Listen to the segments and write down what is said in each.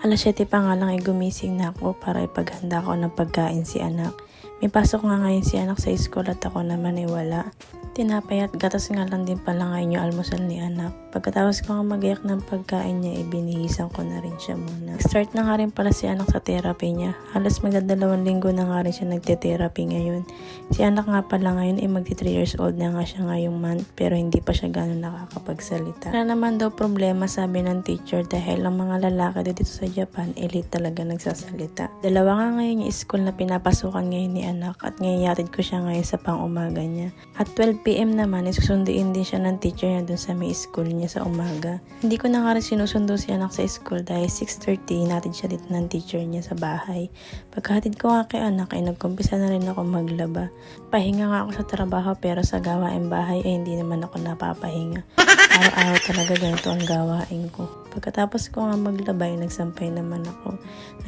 7 pa nga lang ay gumising na ako para ipaghanda ko ng pagkain si anak. May pasok nga ngayon si anak sa school at ako naman ay wala. Tinapay at gatas nga lang din pala ngayon yung almusal ni anak. Pagkatapos ko nga mag-iyak ng pagkain niya, ibinihisan ko na rin siya muna. Start na nga rin pala si anak sa therapy niya. Halos magdadalawang linggo na nga rin siya nagte-therapy ngayon. Si anak nga pala ngayon ay magti 3 years old na nga siya ngayong month pero hindi pa siya gano'n nakakapagsalita. Wala naman daw problema sabi ng teacher dahil ang mga lalaki dito sa Japan, elite talaga nagsasalita. Dalawa nga ngayon yung school na pinapasukan ngayon ni anak at ngayon yatid ko siya ngayon sa pang-umaga niya. At 12 PM naman, susunduin din siya ng teacher niya dun sa may school niya sa umaga. Hindi ko na nga rin sinusundo si anak sa school dahil 6:30 natin siya dito ng teacher niya sa bahay. Pagkahatid ko nga kay anak ay nagkumpisa na rin ako maglaba. Pahinga nga ako sa trabaho pero sa gawain bahay ay hindi naman ako napapahinga. Araw-araw talaga ganito ang gawain ko. Pagkatapos ko nga maglaba ay nagsampay naman ako.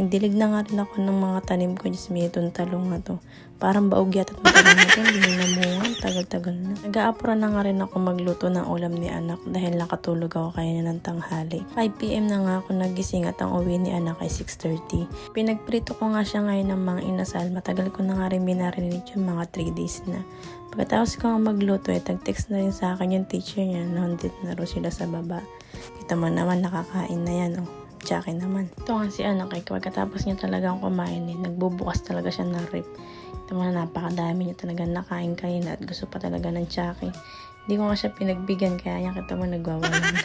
Nagdilig na nga rin ako ng mga tanim ko dyan itong talong na to. Parang baog yata itong talong na to. Hindi namungan. Tagal-tagal na. Nag-aapura na nga rin ako magluto ng ulam ni anak dahil nakatulog ako kaya na ng tanghali. 5 PM na nga ako nagising at ang uwi ni anak ay 6:30. Pinagprito ko nga siya ngayon ng mga inasal. Matagal ko na nga rin binarinig yung mga 3 days na. Pagkatapos ko nga magluto, tag-text na rin sa akin yung teacher niya na nandito na rin sila sa baba. Kita mo naman, nakakain na yan, oh. Tsaki naman. Ito nga si anak, pagkatapos niya talagang kumain, nagbubukas talaga siya ng rip. Ito mo na, napakadami niya talaga nakain-kain at gusto pa talaga ng tsaki. Hindi ko nga siya pinagbigyan, kaya niya kita mo nagwawalan.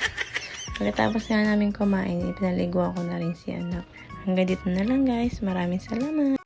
Pagkatapos nga namin kumain, pinaliguan ko na rin si anak. Hanggang dito na lang guys, maraming salamat.